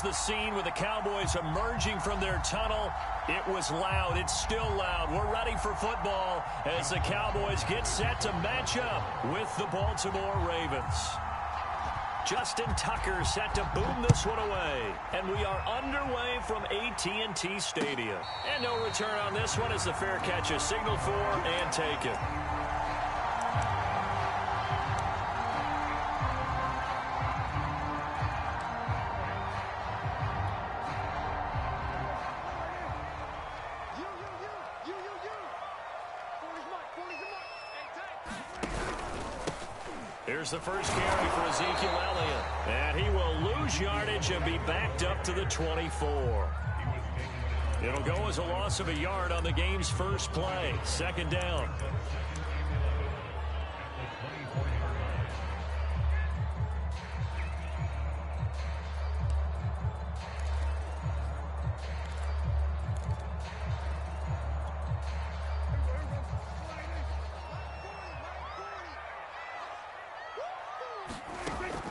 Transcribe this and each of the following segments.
the scene with the Cowboys emerging from their tunnel. It was loud. It's still loud. We're ready for football as the Cowboys get set to match up with the Baltimore Ravens. Justin Tucker set to boom this one away. And we are underway from AT&T Stadium. And no return on this one as the fair catch is signaled for and taken. Here's the first carry for Ezekiel Elliott. And he will lose yardage and be backed up to the 24. It'll go as a loss of a yard on the game's first play. Second down.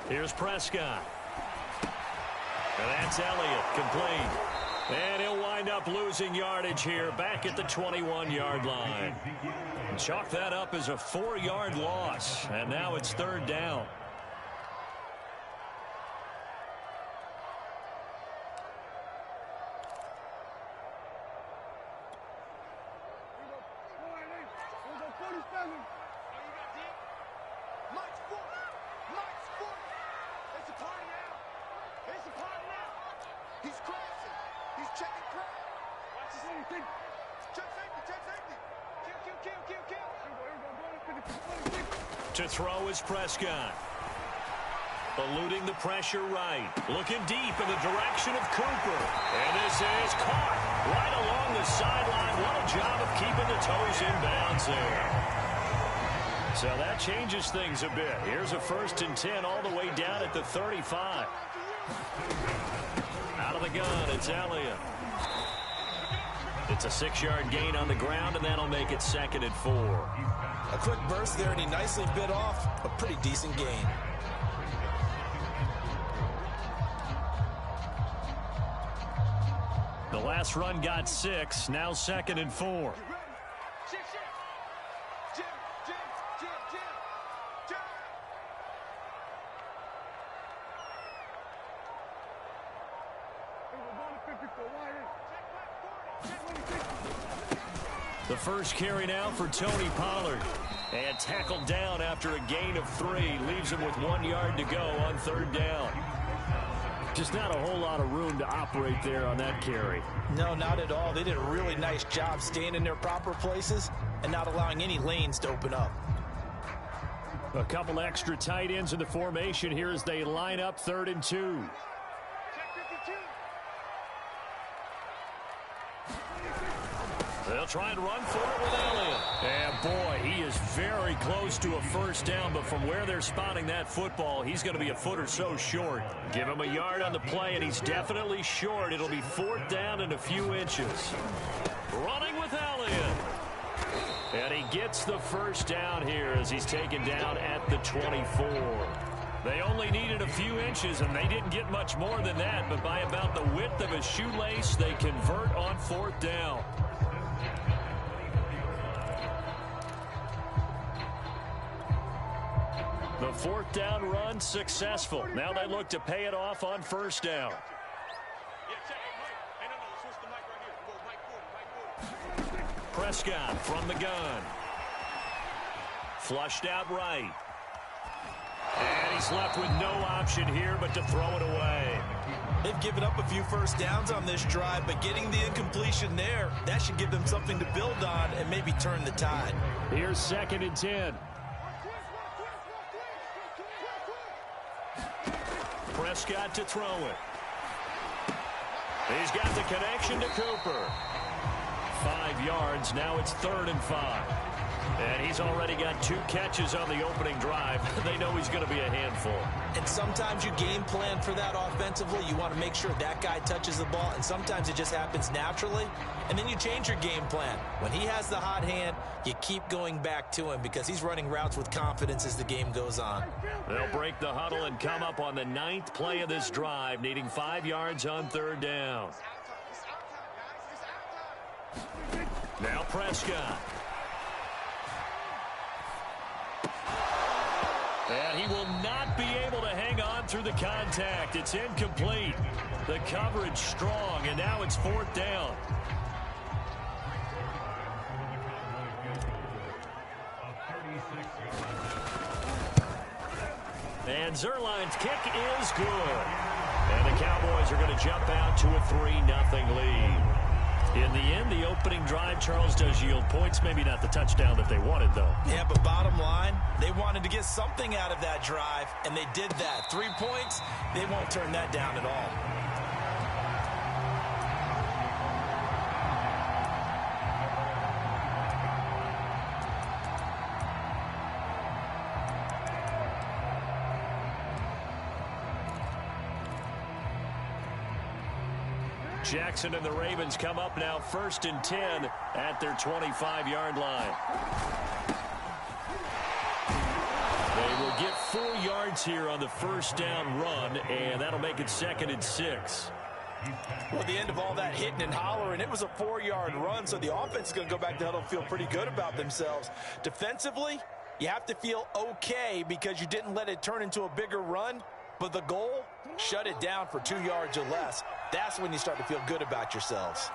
Here's Prescott. And that's Elliott, complete. And he'll wind up losing yardage here back at the 21-yard line. Chalk that up as a 4-yard loss. And now it's third down. To throw is Prescott. Eluding the pressure right. Looking deep in the direction of Cooper. And this is caught right along the sideline. What a job of keeping the toes in bounds there. So that changes things a bit. Here's a 1st and 10 all the way down at the 35. Out of the gun, it's Elliott. It's a 6-yard gain on the ground, and that'll make it 2nd and 4. A quick burst there, and he nicely bit off a pretty decent gain. The last run got 6, now 2nd and 4. The first carry now for Tony Pollard. And tackled down after a gain of 3. Leaves him with 1 yard to go on third down. Just not a whole lot of room to operate there on that carry. No, not at all. They did a really nice job staying in their proper places and not allowing any lanes to open up. A couple extra tight ends in the formation here as they line up 3rd and 2. They'll try and run for it with Elliott. And boy, he is very close to a first down, but from where they're spotting that football, he's going to be a foot or so short. Give him a yard on the play, and he's definitely short. It'll be 4th down and a few inches. Running with Elliott. And he gets the first down here as he's taken down at the 24. They only needed a few inches, and they didn't get much more than that, but by about the width of a shoelace, they convert on 4th down. The 4th down run successful. Now they look to pay it off on 1st down. Prescott from the gun. Flushed out right. And he's left with no option here but to throw it away. They've given up a few first downs on this drive, but getting the incompletion there, that should give them something to build on and maybe turn the tide. Here's 2nd and 10. Prescott to throw it. He's got the connection to Cooper. 5 yards. Now it's 3rd and 5. And he's already got 2 catches on the opening drive. They know he's going to be a handful. And sometimes you game plan for that offensively. You want to make sure that guy touches the ball, and sometimes it just happens naturally, and then you change your game plan. When he has the hot hand, you keep going back to him because he's running routes with confidence as the game goes on. They'll break the huddle and come up on the 9th play of this drive, needing 5 yards on 3rd down. Now Prescott. And he will not be able to hang on through the contact. It's incomplete. The coverage strong, and now it's 4th down. And Zerline's kick is good. And the Cowboys are going to jump out to a 3-0 lead. In the end, the opening drive, Charles, does yield points. Maybe not the touchdown that they wanted, though. Yeah, but bottom line, they wanted to get something out of that drive, and they did that. 3 points, they won't turn that down at all. Jackson and the Ravens come up now 1st and 10 at their 25-yard line. They will get 4 yards here on the 1st down run, and that'll make it 2nd and 6. Well, at the end of all that hitting and hollering, it was a 4-yard run, so the offense is going to go back to huddle and feel pretty good about themselves. Defensively, you have to feel okay because you didn't let it turn into a bigger run, but the goal, shut it down for 2 yards or less. That's when you start to feel good about yourselves.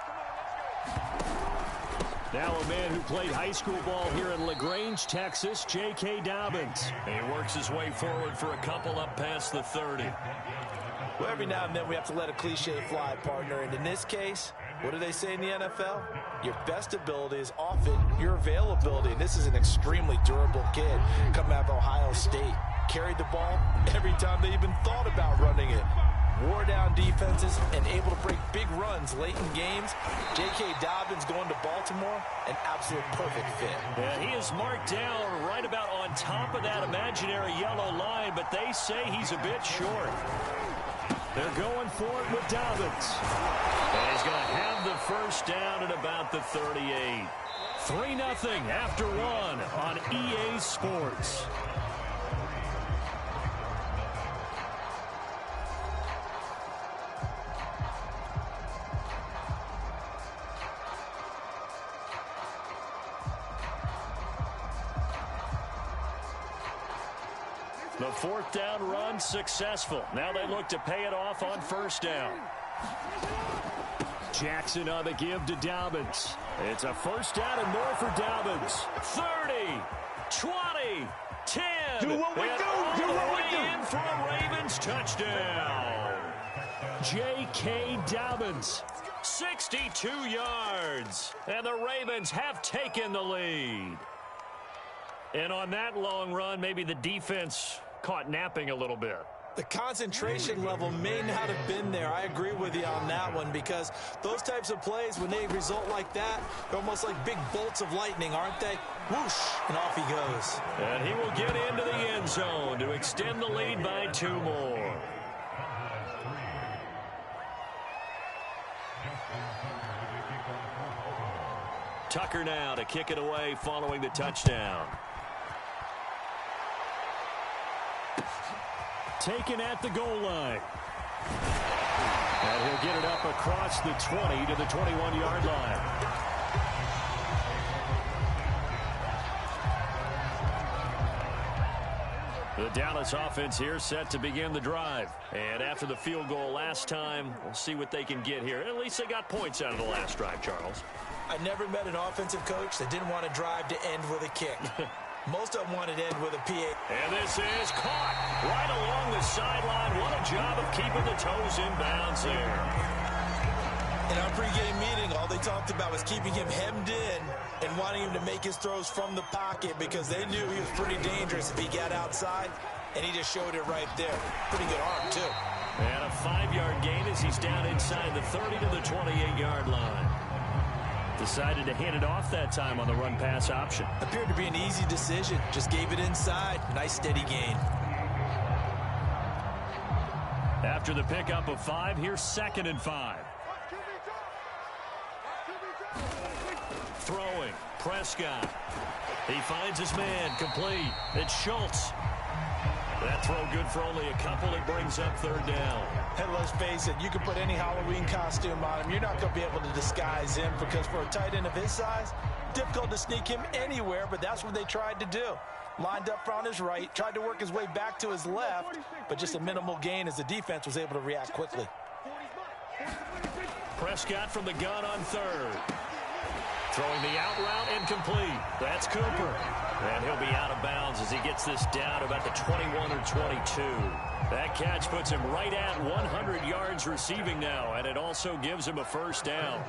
Now a man who played high school ball here in LaGrange, Texas, J.K. Dobbins. He works his way forward for a couple up past the 30. Well, every now and then we have to let a cliche fly, partner. And in this case, what do they say in the NFL? Your best ability is often your availability. And this is an extremely durable kid coming out of Ohio State. Carried the ball every time they even thought about running it. Wore down defenses and able to break big runs late in games. J.K. Dobbins going to Baltimore, an absolute perfect fit. Yeah, he is marked down right about on top of that imaginary yellow line, but they say he's a bit short. They're going for it with Dobbins. And he's going to have the 1st down at about the 38. 3-0 after 1 on EA Sports. The 4th down run successful. Now they look to pay it off on 1st down. Jackson on the give to Dobbins. It's a 1st down and more for Dobbins. 30, 20, 10. Do what we do. Do what we do. In for a Ravens touchdown. J.K. Dobbins, 62 yards. And the Ravens have taken the lead. And on that long run, maybe the defense caught napping a little bit. The concentration level may not have been there. I agree with you on that one because those types of plays, when they result like that, they're almost like big bolts of lightning, aren't they? Whoosh, and off he goes. And he will get into the end zone to extend the lead by 2 more. Tucker now to kick it away following the touchdown. Taken at the goal line. And he'll get it up across the 20 to the 21-yard line. The Dallas offense here set to begin the drive. And after the field goal last time, we'll see what they can get here. At least they got points out of the last drive, Charles. I never met an offensive coach that didn't want to drive to end with a kick. Most of them wanted to end with a PA. And this is caught right along the sideline. What a job of keeping the toes in bounds there. In our pregame meeting, all they talked about was keeping him hemmed in and wanting him to make his throws from the pocket because they knew he was pretty dangerous if he got outside, and he just showed it right there. Pretty good arm, too. And a 5-yard gain as he's down inside the 30 to the 28-yard line. Decided to hand it off that time on the run-pass option. Appeared to be an easy decision. Just gave it inside. Nice steady gain. After the pickup of 5, here's 2nd and 5. Throwing. Prescott. He finds his man. Complete. It's Schultz. That throw good for only a couple. It brings up 3rd down. And let's face it, you can put any Halloween costume on him. You're not going to be able to disguise him because for a tight end of his size, difficult to sneak him anywhere, but that's what they tried to do. Lined up on his right, tried to work his way back to his left, but just a minimal gain as the defense was able to react quickly. Prescott from the gun on 3rd. Throwing the out route incomplete. That's Cooper. And he'll be out of bounds as he gets this down about the 21 or 22. That catch puts him right at 100 yards receiving now, and it also gives him a 1st down.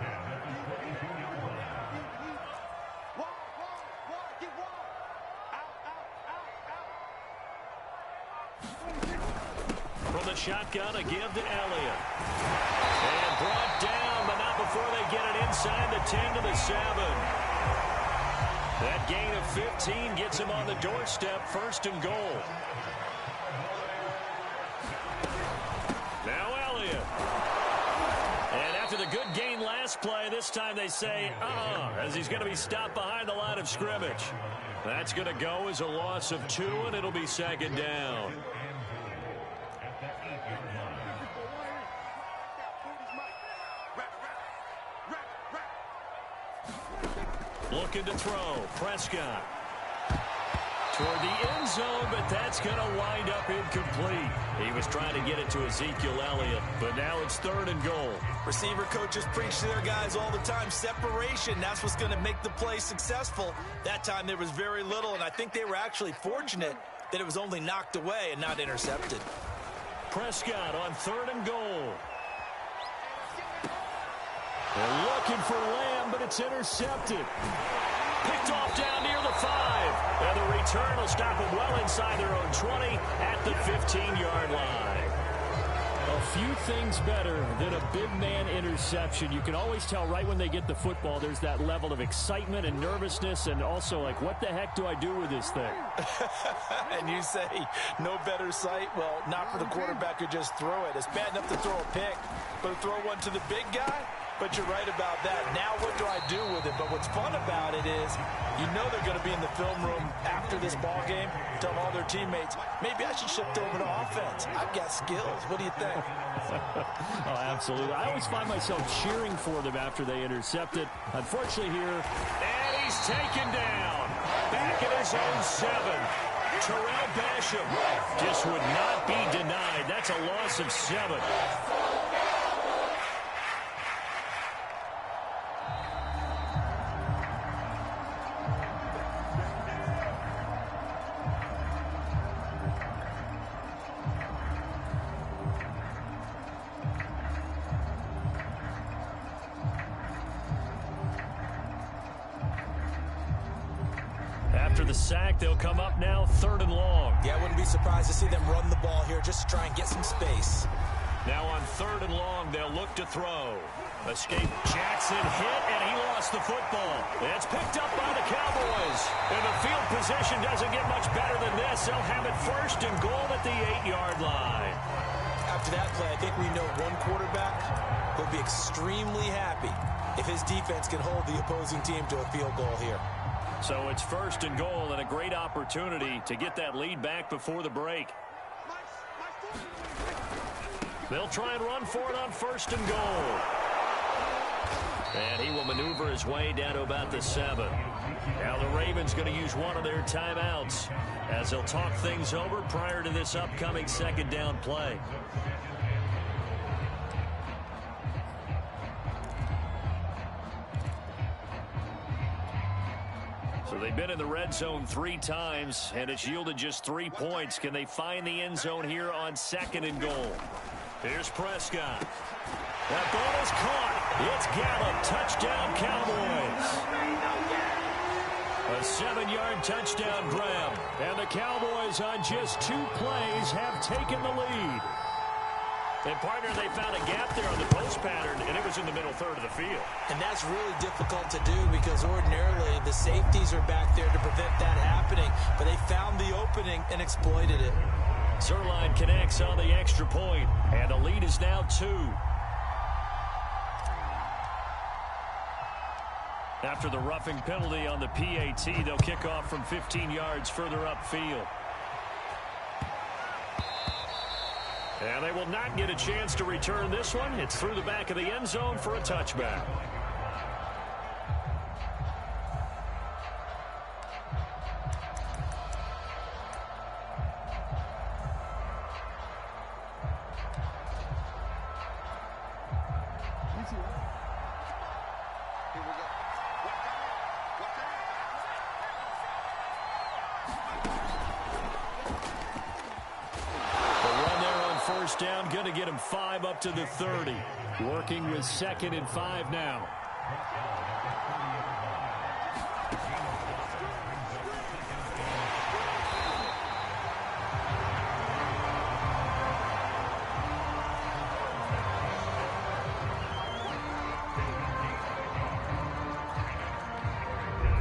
From the shotgun, a give to Elliott. And brought down, but not before they get it inside the 10 to the 7. That gain of 15 gets him on the doorstep, 1st and goal. Now Elliott. And after the good gain last play, this time they say, as he's going to be stopped behind the line of scrimmage. That's going to go as a loss of 2, and it'll be 2nd down. Looking to throw. Prescott. Toward the end zone, but that's going to wind up incomplete. He was trying to get it to Ezekiel Elliott, but now it's 3rd and goal. Receiver coaches preach to their guys all the time. Separation, that's what's going to make the play successful. That time there was very little, and I think they were actually fortunate that it was only knocked away and not intercepted. Prescott on 3rd and goal. They're looking for Lamb, but it's intercepted. Picked off down near the 5. And the return will stop them well inside their own 20 at the 15-yard line. A few things better than a big man interception. You can always tell right when they get the football, there's that level of excitement and nervousness, and also like, what the heck do I do with this thing? And you say, no better sight? Well, not for the quarterback who just throw it. It's bad enough to throw a pick, but to throw one to the big guy? But you're right about that. Now what do I do with it? But what's fun about it is you know they're going to be in the film room after this ball game, tell all their teammates, maybe I should shift over to offense. I've got skills. What do you think? Oh, absolutely. I always find myself cheering for them after they intercept it. Unfortunately here, and he's taken down. Back at his own 7. Terrell Basham just would not be denied. That's a loss of 7. After the sack, they'll come up now 3rd and long. Yeah, I wouldn't be surprised to see them run the ball here just to try and get some space. Now on 3rd and long, they'll look to throw. Escape Jackson hit, and he lost the football. It's picked up by the Cowboys. And the field position doesn't get much better than this. They'll have it 1st and goal at the 8-yard line. After that play, I think we know one quarterback will be extremely happy if his defense can hold the opposing team to a field goal here. So it's 1st and goal and a great opportunity to get that lead back before the break. They'll try and run for it on 1st and goal. And he will maneuver his way down to about the 7. Now the Ravens going to use one of their timeouts as they'll talk things over prior to this upcoming 2nd down play. So they've been in the red zone 3 times, and it's yielded just 3 points. Can they find the end zone here on 2nd and goal? Here's Prescott. That ball is caught. It's Gallup. Touchdown, Cowboys. A 7-yard touchdown grab. And the Cowboys on just 2 plays have taken the lead. And, partner, they found a gap there on the post pattern, and it was in the middle third of the field. And that's really difficult to do because ordinarily the safeties are back there to prevent that happening. But they found the opening and exploited it. Zerline connects on the extra point, and the lead is now 2. After the roughing penalty on the PAT, they'll kick off from 15 yards further upfield. And they will not get a chance to return this one. It's through the back of the end zone for a touchback. Down, going to get him 5 up to the 30. Working with 2nd and 5 now.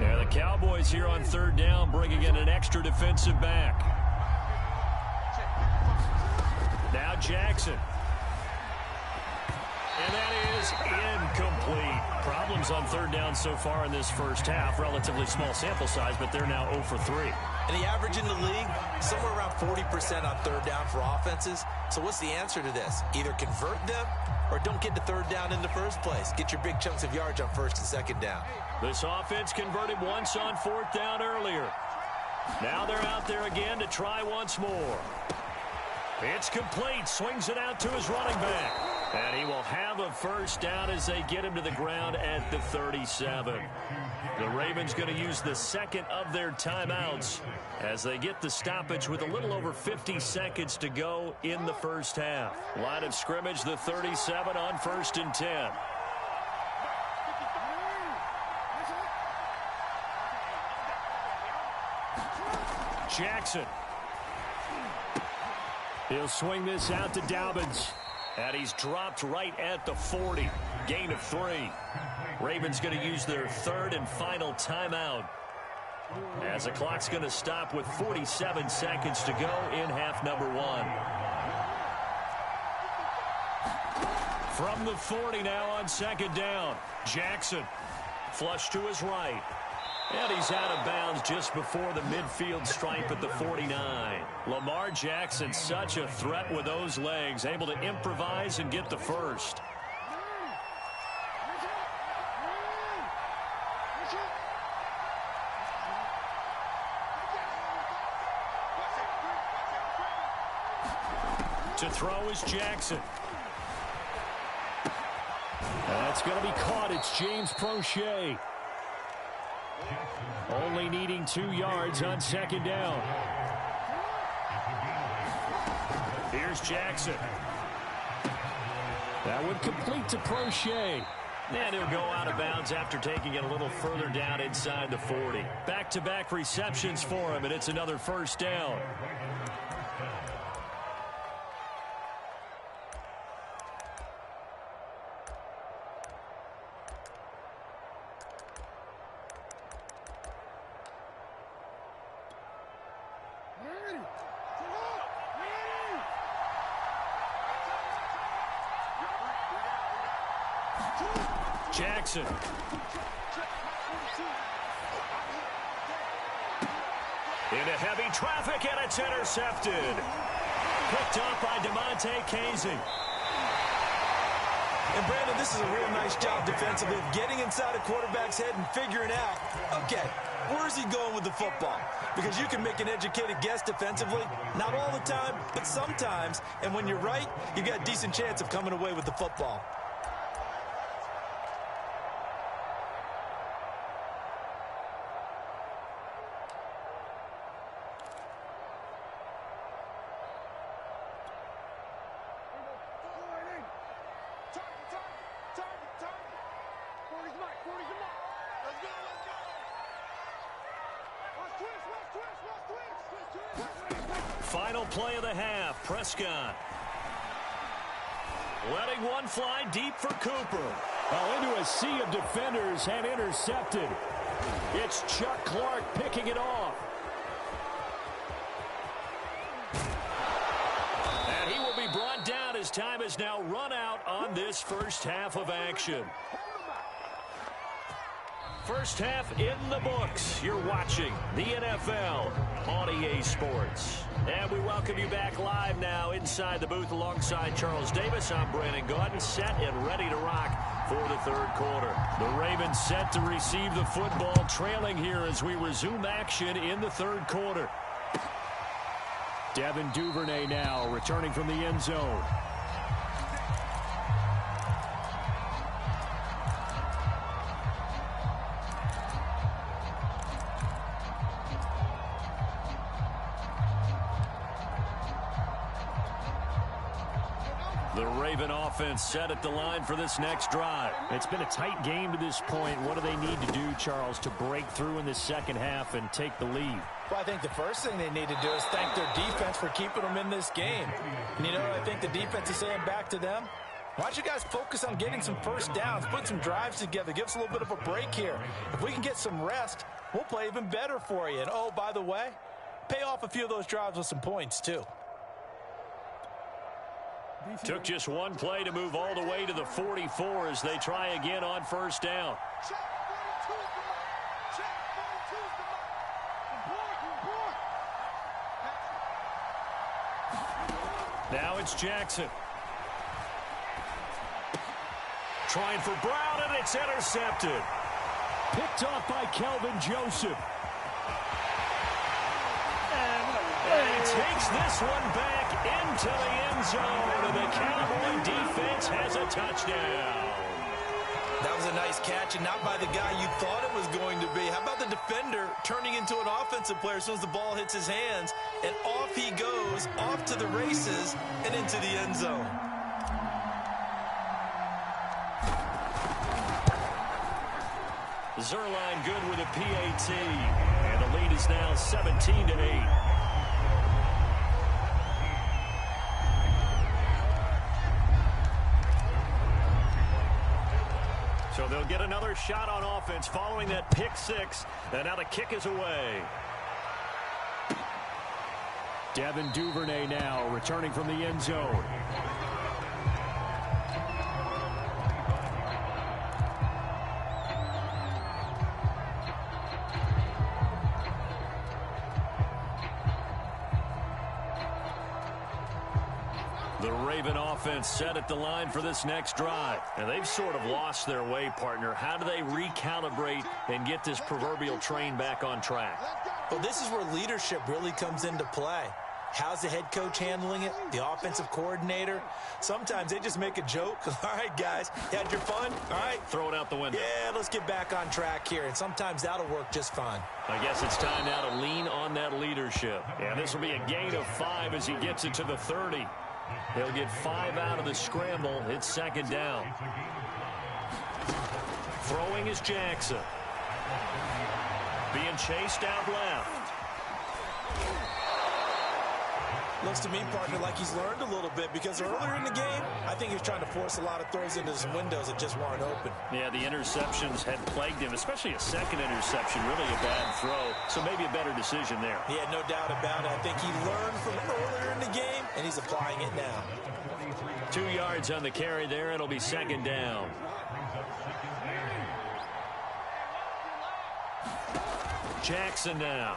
Yeah, the Cowboys here on 3rd down, bringing in an extra defensive back. Now Jackson. And that is incomplete. Problems on 3rd down so far in this first half. Relatively small sample size, but they're now 0 for 3. And the average in the league, somewhere around 40% on 3rd down for offenses. So what's the answer to this? Either convert them or don't get to 3rd down in the first place. Get your big chunks of yards on 1st and 2nd down. This offense converted once on 4th down earlier. Now they're out there again to try once more. It's complete. Swings it out to his running back. And he will have a 1st down as they get him to the ground at the 37. The Ravens going to use the 2nd of their timeouts as they get the stoppage with a little over 50 seconds to go in the first half. Line of scrimmage, the 37 on 1st and 10. Jackson. He'll swing this out to Dobbins. And he's dropped right at the 40. Gain of 3. Ravens going to use their 3rd and final timeout, as the clock's going to stop with 47 seconds to go in half number 1. From the 40 now on 2nd down. Jackson. Flush to his right. And he's out of bounds just before the midfield stripe at the 49. Lamar Jackson, such a threat with those legs, able to improvise and get the 1st. To throw is Jackson. That's going to be caught. It's James Prochet. Only needing 2 yards on 2nd down. Here's Jackson. That would complete to Prochet. And he'll go out of bounds after taking it a little further down inside the 40. Back-to-back receptions for him, and it's another 1st down. Jackson. Into heavy traffic, and it's intercepted. Picked up by DeMonte Casey. And Brandon, this is a real nice job defensively of getting inside a quarterback's head and figuring out, okay, where's he going with the football? Because you can make an educated guess defensively, not all the time, but sometimes. And when you're right, you got a decent chance of coming away with the football. Final play of the half. Prescott. Letting one fly deep for Cooper. Into a sea of defenders and intercepted. It's Chuck Clark picking it off. And he will be brought down as time has now run out on this first half of action. First half in the books. You're watching the NFL on EA Sports. And we welcome you back live now inside the booth alongside Charles Davis. I'm Brandon Gaudin, set and ready to rock for the third quarter. The Ravens set to receive the football, trailing here as we resume action in the third quarter. Devin Duvernay now returning from the end zone. The Raven offense set at the line for this next drive. It's been a tight game to this point. What do they need to do, Charles, to break through in the second half and take the lead? Well, I think the first thing they need to do is thank their defense for keeping them in this game. And you know what I think the defense is saying back to them? Why don't you guys focus on getting some first downs, put some drives together, give us a little bit of a break here. If we can get some rest, we'll play even better for you. And, oh, by the way, pay off a few of those drives with some points, too. Took just one play to move all the way to the 44 as they try again on first down. Now it's Jackson. Trying for Brown, and it's intercepted. Picked off by Kelvin Joseph. And he takes this one back into the end zone, and the Cowboy defense has a touchdown. That was a nice catch, and not by the guy you thought it was going to be. How about the defender turning into an offensive player as soon as the ball hits his hands, and off he goes, off to the races, and into the end zone. Zerline good with a PAT, and the lead is now 17-8. So they'll get another shot on offense following that pick six, and now the kick is away. Devin Duvernay now returning from the end zone. The Raven offense set at the line for this next drive. And they've sort of lost their way, partner. How do they recalibrate and get this proverbial train back on track? Well, this is where leadership really comes into play. How's the head coach handling it? The offensive coordinator? Sometimes they just make a joke. All right, guys, you had your fun? All right. Throw it out the window. Yeah, let's get back on track here. And sometimes that'll work just fine. I guess it's time now to lean on that leadership. And this will be a gain of 5 as he gets it to the 30. They'll get 5 out of the scramble. It's second down. Throwing is Jackson. Being chased out left. Looks to me, partner, like he's learned a little bit because earlier in the game, I think he was trying to force a lot of throws into some windows that just weren't open. Yeah, the interceptions had plagued him, especially a second interception, really a bad throw. So maybe a better decision there. Yeah, no doubt about it. I think he learned from earlier in the game, and he's applying it now. 2 yards on the carry there. It'll be second down. Jackson now.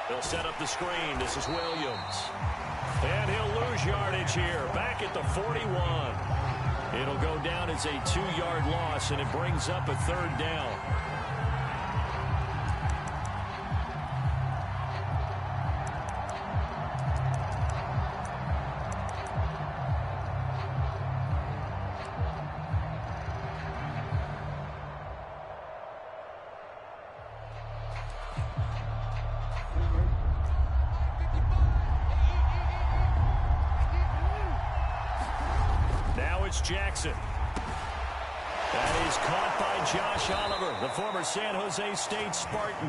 They'll set up the screen. This is Williams. And he'll lose yardage here. Back at the 41. It'll go down as a 2-yard loss, and it brings up a third down. Jackson. That is caught by Josh Oliver, the former San Jose State Spartan.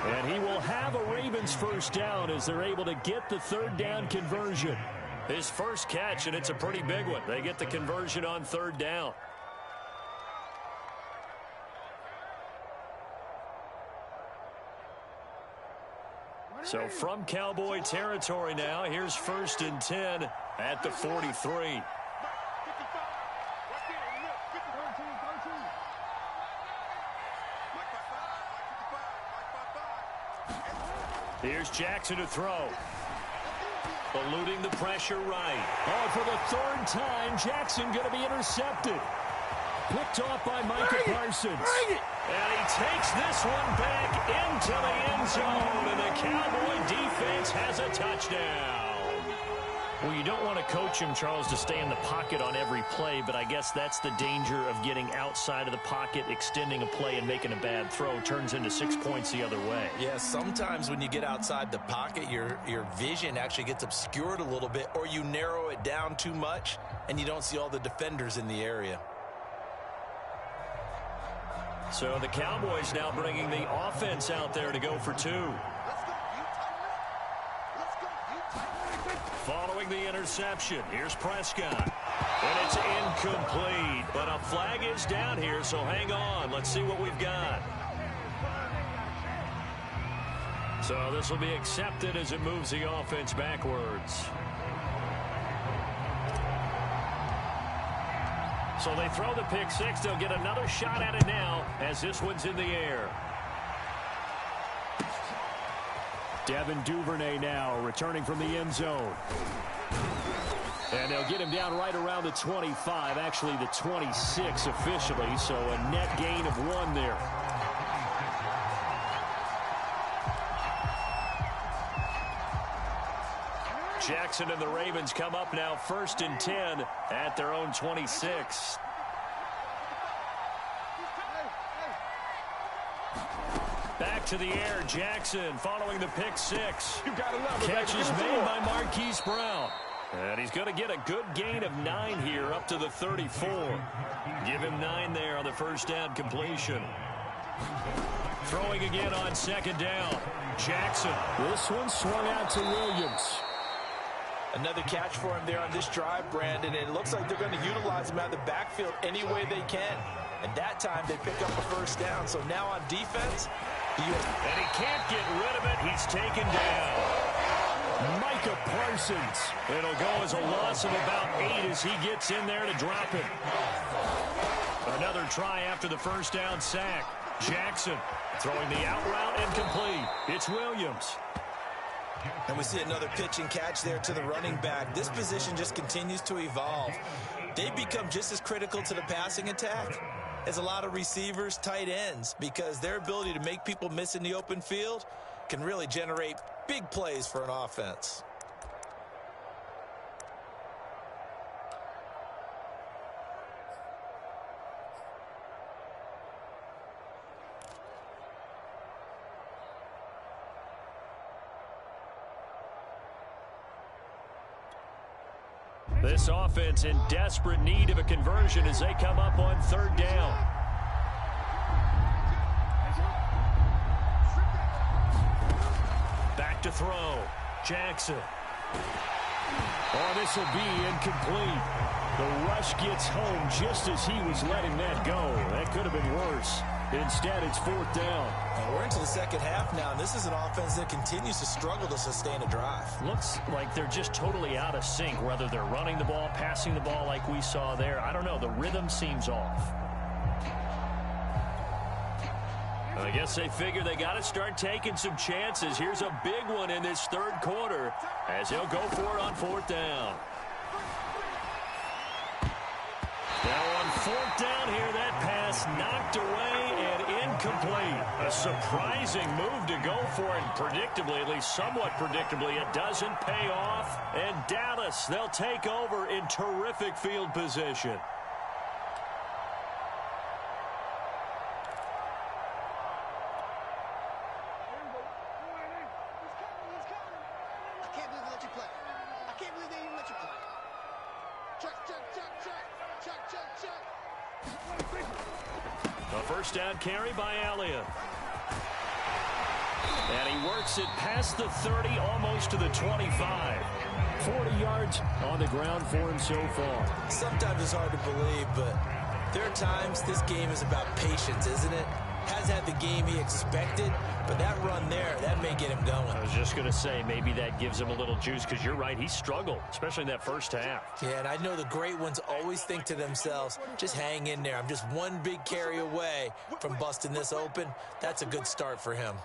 And he will have a Ravens first down as they're able to get the third down conversion. His first catch, and it's a pretty big one. They get the conversion on third down. So from Cowboy territory now, here's 1st and 10 at the 43. Here's Jackson to throw. Eluding the pressure right. Oh, for the 3rd time, Jackson going to be intercepted. Picked off by Micah Parsons. And he takes this one back into the end zone, and the Cowboy defense has a touchdown. Well, you don't want to coach him, Charles, to stay in the pocket on every play, but I guess that's the danger of getting outside of the pocket, extending a play, and making a bad throw. Turns into 6 points the other way. Yeah, sometimes when you get outside the pocket, your vision actually gets obscured a little bit, or you narrow it down too much, and you don't see all the defenders in the area. So the Cowboys now bringing the offense out there to go for 2. Following the interception, here's Prescott. And it's incomplete, but a flag is down here, so hang on. Let's see what we've got. So this will be accepted as it moves the offense backwards. So they throw the pick six. They'll get another shot at it now as this one's in the air. Devin Duvernay now returning from the end zone. And they'll get him down right around the 25, actually the 26 officially, so a net gain of 1 there. Jackson and the Ravens come up now 1st and 10 at their own 26. Back to the air, Jackson following the pick six. Catch is made by Marquise Brown. And he's going to get a good gain of 9 here up to the 34. Give him 9 there on the first down completion. Throwing again on 2nd down. Jackson. This one swung out to Williams. Another catch for him there on this drive, Brandon. And it looks like they're going to utilize him out of the backfield any way they can. And that time they pick up a first down. So now on defense, and he can't get rid of it. He's taken down. Micah Parsons. It'll go as a loss of about 8 as he gets in there to drop it. Another try after the first down sack. Jackson throwing the out route incomplete. It's Williams. And we see another pitch and catch there to the running back. This position just continues to evolve. They become just as critical to the passing attack as a lot of receivers, tight ends, because their ability to make people miss in the open field can really generate big plays for an offense. This offense in desperate need of a conversion as they come up on 3rd down. Back to throw. Jackson. Oh, this will be incomplete. The rush gets home just as he was letting that go. That could have been worse. Instead, it's 4th down. And we're into the second half now, and this is an offense that continues to struggle to sustain a drive. Looks like they're just totally out of sync, whether they're running the ball, passing the ball like we saw there. I don't know. The rhythm seems off. I guess they figure they got to start taking some chances. Here's a big one in this 3rd quarter as he'll go for it on 4th down. Now on 4th down here, that pass knocked away and incomplete. A surprising move to go for it. Predictably, at least somewhat predictably, it doesn't pay off. And Dallas, they'll take over in terrific field position. A first down carry by Elliott. And he works it past the 30, almost to the 25. 40 yards on the ground for him so far. Sometimes it's hard to believe, but there are times this game is about patience, isn't it? Has had the game he expected, but that run there, that may get him going. I was just going to say, maybe that gives him a little juice, because you're right, he struggled, especially in that first half. Yeah, and I know the great ones always think to themselves, just hang in there. I'm just one big carry away from busting this open. That's a good start for him.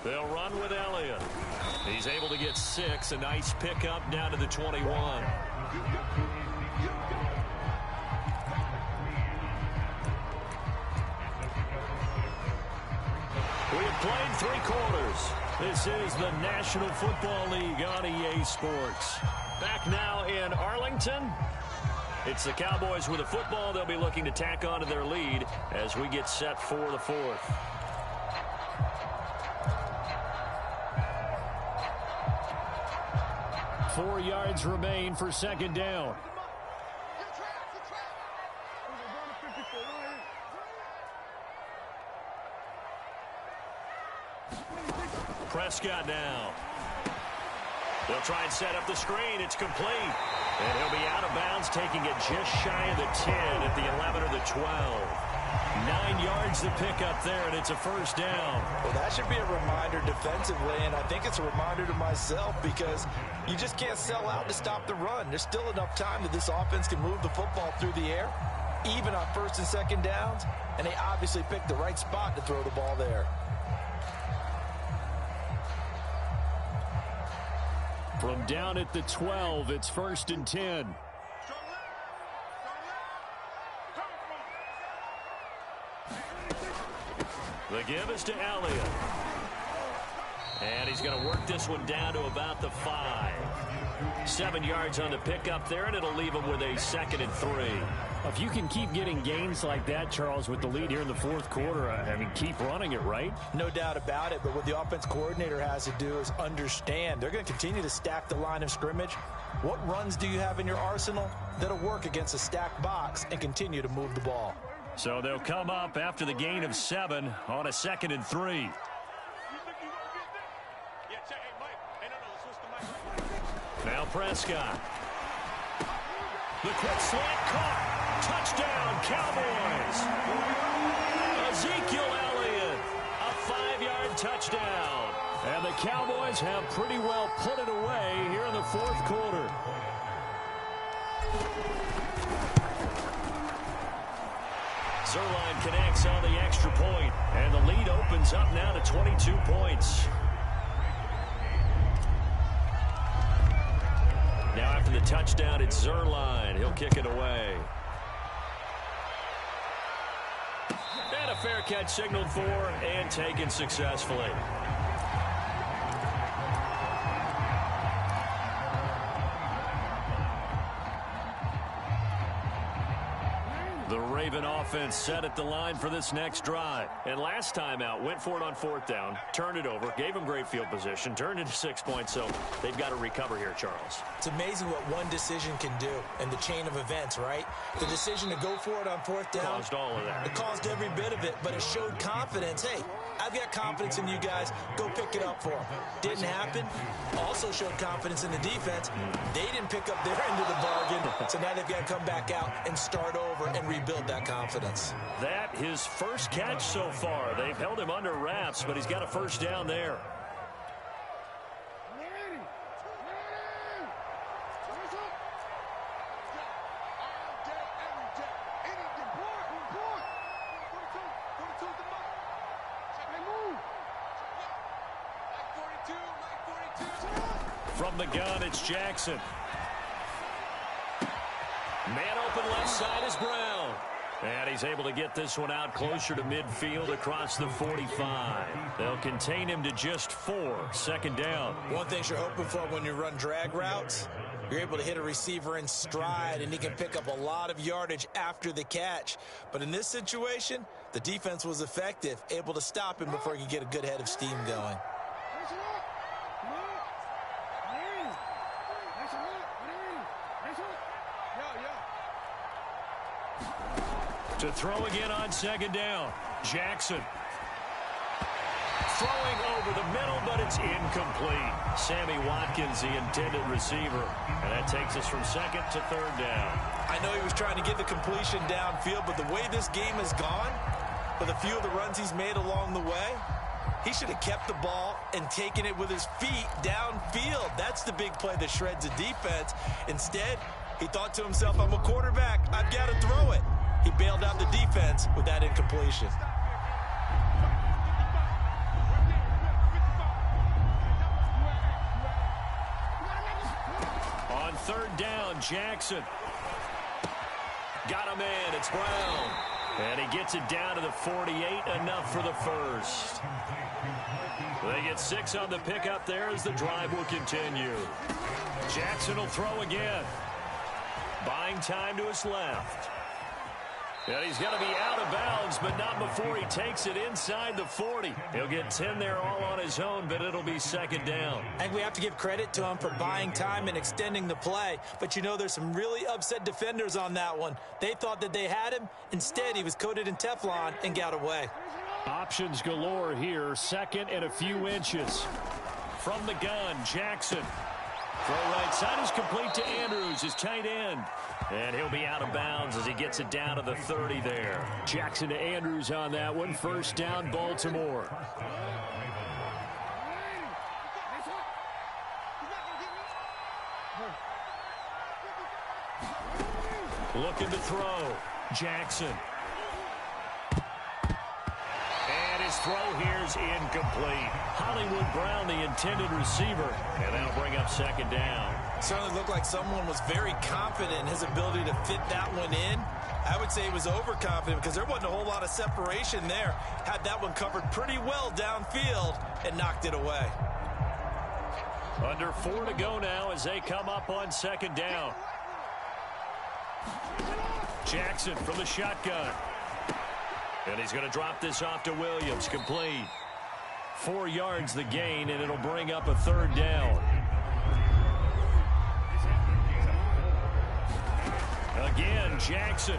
They'll run with Elliott. He's able to get 6. A nice pickup down to the 21. We have played 3 quarters. This is the National Football League on EA Sports. Back now in Arlington. It's the Cowboys with the football. They'll be looking to tack on to their lead as we get set for the 4th. Four yards remain for second down. Prescott now. They'll try and set up the screen. It's complete. And he'll be out of bounds, taking it just shy of the 10 at the 11 or the 12. 9 yards to pick up there, and it's a first down. Well, that should be a reminder defensively, and I think it's a reminder to myself, because you just can't sell out to stop the run. There's still enough time that this offense can move the football through the air, even on first and second downs, and they obviously picked the right spot to throw the ball there. From down at the 12, it's 1st and 10. The give is to Elliott. And he's going to work this one down to about the 5. 7 yards on the pickup there, and it'll leave him with a 2nd and 3. If you can keep getting gains like that, Charles, with the lead here in the 4th quarter, I mean, keep running it, right? No doubt about it, but what the offense coordinator has to do is understand they're going to continue to stack the line of scrimmage. What runs do you have in your arsenal that'll work against a stacked box and continue to move the ball? So they'll come up after the gain of 7 on a 2nd and 3. Now Prescott. The quick slant caught. Touchdown, Cowboys. Ezekiel Elliott, a 5-yard touchdown. And the Cowboys have pretty well put it away here in the 4th quarter. Zuerlein connects on the extra point, and the lead opens up now to 22 points. Now after the touchdown, it's Zuerlein. He'll kick it away. And a fair catch signaled for and taken successfully. The Raven offense set at the line for this next drive. And last time out, went for it on 4th down, turned it over, gave them great field position, turned into 6 points, so they've got to recover here, Charles. It's amazing what one decision can do in the chain of events, right? The decision to go for it on 4th down. Caused all of that. It caused every bit of it, but it showed confidence. Hey, I've got confidence in you guys. Go pick it up for them. Didn't happen. Also showed confidence in the defense. They didn't pick up their end of the bargain, so now they've got to come back out and start over and rebuild that confidence. That his first catch so far. They've held him under wraps, but he's got a first down there. From the gun, it's Jackson. Man open left side is Brown. And he's able to get this one out closer to midfield across the 45. They'll contain him to just 4. Second down. One thing you're hoping for when you run drag routes, you're able to hit a receiver in stride, and he can pick up a lot of yardage after the catch. But in this situation, the defense was effective, able to stop him before he could get a good head of steam going. To throw again on second down. Jackson. Throwing over the middle, but it's incomplete. Sammy Watkins, the intended receiver. And that takes us from second to third down. I know he was trying to get the completion downfield, but the way this game has gone, with a few of the runs he's made along the way, he should have kept the ball and taken it with his feet downfield. That's the big play that shreds the defense. Instead, he thought to himself, I'm a quarterback. I've got to throw it. He bailed out the defense with that incompletion. On third down, Jackson. Got him in. It's Brown. And he gets it down to the 48, enough for the first. They get 6 on the pickup there as the drive will continue. Jackson will throw again. Buying time to his left. And he's going to be out of bounds, but not before he takes it inside the 40. He'll get 10 there all on his own, but it'll be second down. And we have to give credit to him for buying time and extending the play. But, you know, there's some really upset defenders on that one. They thought that they had him. Instead, he was coated in Teflon and got away. Options galore here. Second and a few inches. From the gun, Jackson. Throw right side is complete to Andrews, his tight end. And he'll be out of bounds as he gets it down to the 30 there. Jackson to Andrews on that one. First down, Baltimore. Looking to throw. Jackson. And his throw here's incomplete. Hollywood Brown, the intended receiver. And that'll bring up second down. Certainly looked like someone was very confident in his ability to fit that one in. I would say he was overconfident because there wasn't a whole lot of separation there. Had that one covered pretty well downfield and knocked it away. Under 4 to go now as they come up on second down. Jackson from the shotgun. And he's going to drop this off to Williams. Complete. 4 yards the gain, and it'll bring up a third down. Again, Jackson.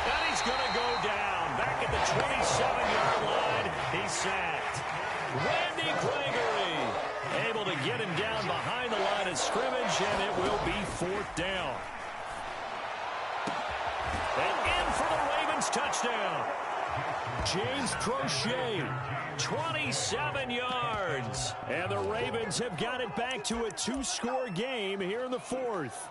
And he's going to go down. Back at the 27-yard line. He's sacked. Randy Gregory able to get him down behind the line of scrimmage, and it will be 4th down. And in for the Ravens touchdown. James Crochet, 27 yards. And the Ravens have got it back to a 2-score game here in the 4th.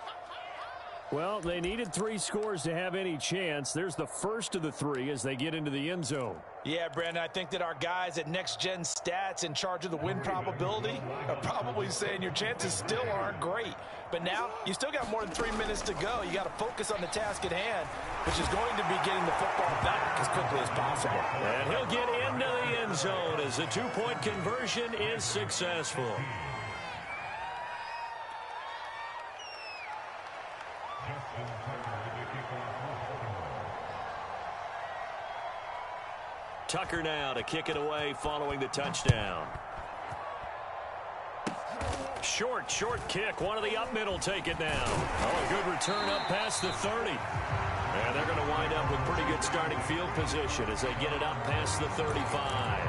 Well, they needed 3 scores to have any chance. There's the first of the 3 as they get into the end zone. Yeah, Brandon, I think that our guys at Next Gen Stats in charge of the win probability are probably saying your chances still aren't great. But now, you still got more than 3 minutes to go. You got to focus on the task at hand, which is going to be getting the football back as quickly as possible. And he'll get into the end zone as the 2-point conversion is successful. Tucker now to kick it away following the touchdown. Short kick. One of the up middle take it now. Oh, a good return up past the 30. And they're going to wind up with pretty good starting field position as they get it up past the 35.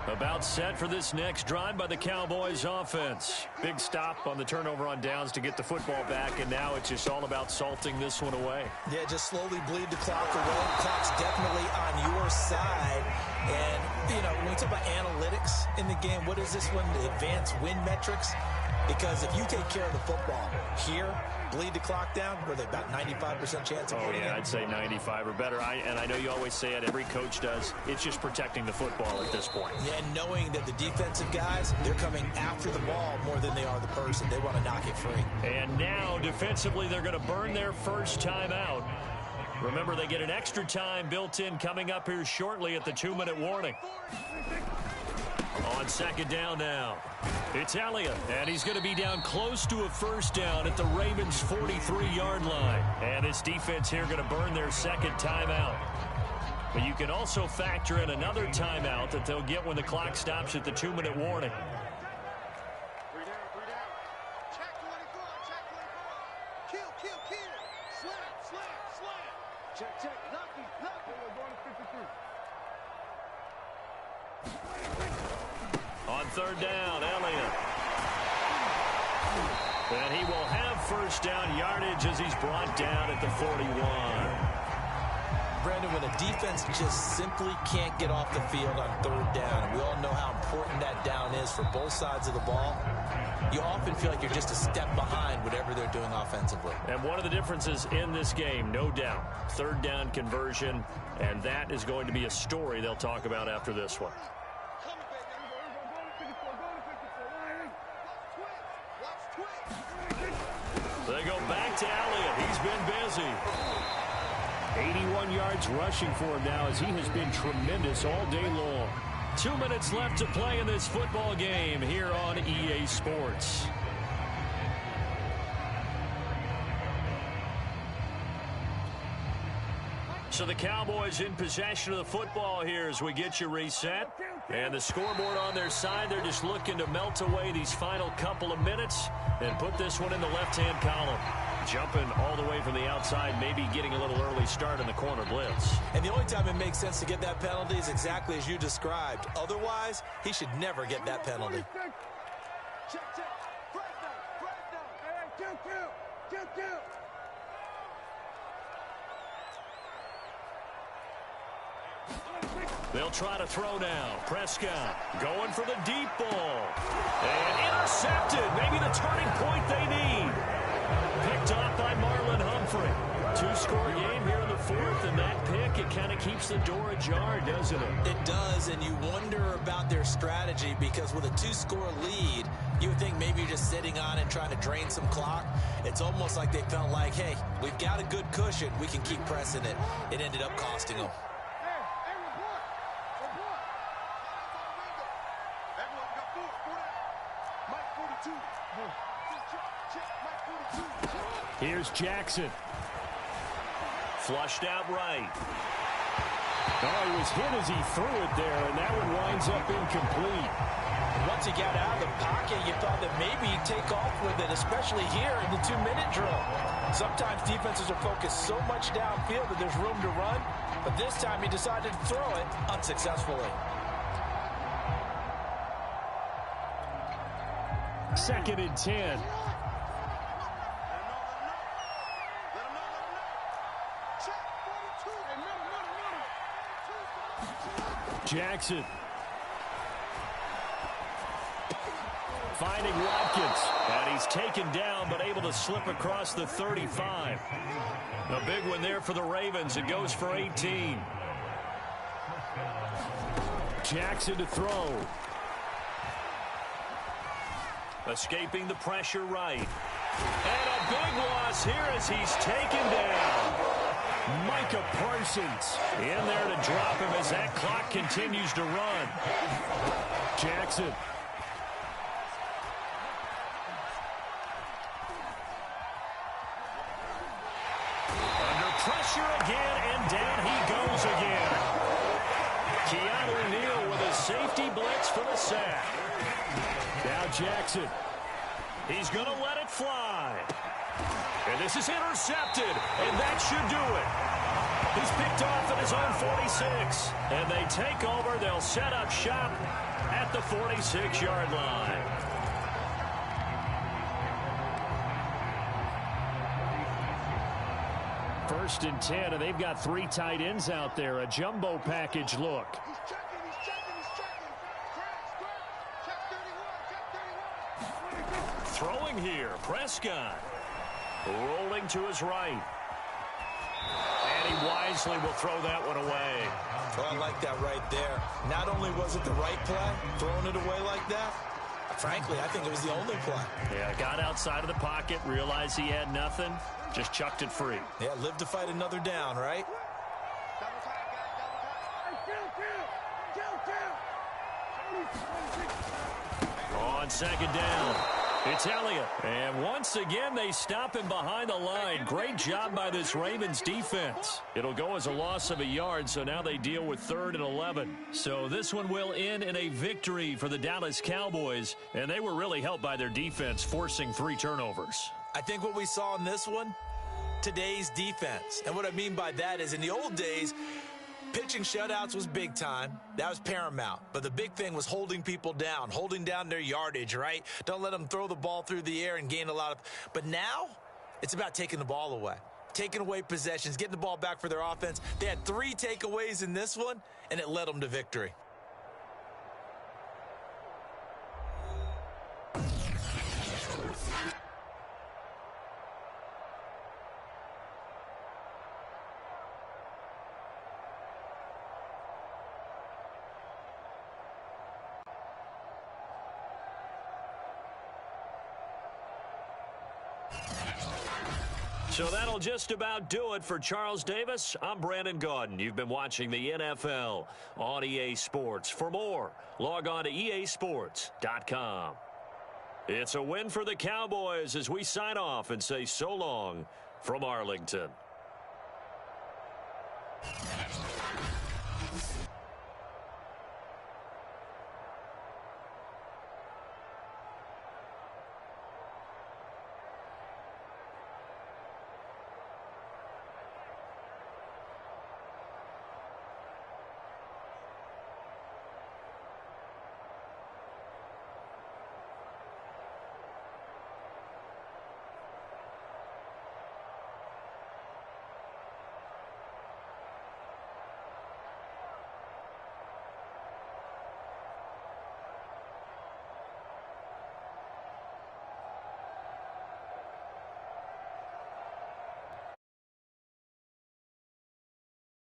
About set for this next drive by the Cowboys offense. Big stop on the turnover on downs to get the football back, and now it's just all about salting this one away. Yeah, just slowly bleed the clock away. Clock's definitely on your side. And, you know, when we talk about analytics in the game, what is this one? The advanced win metrics? Because if you take care of the football here, bleed the clock down, were they about 95% chance of winning? Oh, yeah, I'd say 95 or better. And I know you always say it, every coach does. It's just protecting the football at this point. Yeah, and knowing that the defensive guys, they're coming after the ball more than they are the person. They want to knock it free. And now, defensively, they're going to burn their first timeout. Remember, they get an extra time built in coming up here shortly at the 2-minute warning. On second down now, it's Elliott, and he's going to be down close to a first down at the Ravens' 43-yard line. And this defense here going to burn their second timeout. But you can also factor in another timeout that they'll get when the clock stops at the 2-minute warning. On third down, Elliott. And he will have first down yardage as he's brought down at the 41. Brandon, when a defense just simply can't get off the field on third down, and we all know how important that down is for both sides of the ball, you often feel like you're just a step behind whatever they're doing offensively. And one of the differences in this game, no doubt, third down conversion, and that is going to be a story they'll talk about after this one. They go back to Elliott. He's been busy. 81 yards rushing for him now as he has been tremendous all day long. 2 minutes left to play in this football game here on EA Sports. So the Cowboys in possession of the football here as we get you reset. And the scoreboard on their side, they're just looking to melt away these final couple of minutes and put this one in the left-hand column. Jumping all the way from the outside, maybe getting a little early start in the corner blitz. And the only time it makes sense to get that penalty is exactly as you described. Otherwise, he should never get that penalty. They'll try to throw now. Prescott going for the deep ball. And intercepted. Maybe the turning point they need. Picked off by Marlon Humphrey. 2-score game here in the fourth, and that pick, it kind of keeps the door ajar, doesn't it? It does, and you wonder about their strategy because with a 2-score lead, you would think maybe you're just sitting on it trying to drain some clock. It's almost like they felt like, hey, we've got a good cushion. We can keep pressing it. It ended up costing them. Here's Jackson. Flushed out right. Oh, he was hit as he threw it there, and that one winds up incomplete. Once he got out of the pocket, you thought that maybe he'd take off with it, especially here in the 2-minute drill. Sometimes defenses are focused so much downfield that there's room to run, but this time he decided to throw it unsuccessfully. Second and 10. Jackson. Finding Watkins. And he's taken down, but able to slip across the 35. A big one there for the Ravens. It goes for 18. Jackson to throw. Escaping the pressure right. And a big loss here as he's taken down. Micah Parsons in there to drop him as that clock continues to run. Jackson. Under pressure again, and down he goes again. Keanu Neal with a safety blitz for the sack. Now Jackson. He's going to let it fly. And this is intercepted, and that should do it. He's picked off at his own 46. And they take over. They'll set up shop at the 46-yard line. First and 10, and they've got 3 tight ends out there. A jumbo package look. Throwing here, Prescott. Rolling to his right. And he wisely will throw that one away. Well, I like that right there. Not only was it the right play, throwing it away like that, frankly, I think it was the only play. Yeah, got outside of the pocket, realized he had nothing, just chucked it free. Yeah, live to fight another down, right? On second down. It's Elliott. And once again, they stop him behind the line. Great job by this Ravens defense. It'll go as a loss of a yard, so now they deal with 3rd and 11. So this one will end in a victory for the Dallas Cowboys, and they were really helped by their defense, forcing 3 turnovers. I think what we saw in this one, today's defense. And what I mean by that is in the old days, pitching shutouts was big time. That was paramount. But the big thing was holding people down, holding down their yardage, right? Don't let them throw the ball through the air and gain a lot of... But now, it's about taking the ball away. Taking away possessions, getting the ball back for their offense. They had 3 takeaways in this one, and it led them to victory. So that'll just about do it for Charles Davis. I'm Brandon Gaudin. You've been watching the NFL on EA Sports. For more, log on to easports.com. It's a win for the Cowboys as we sign off and say so long from Arlington.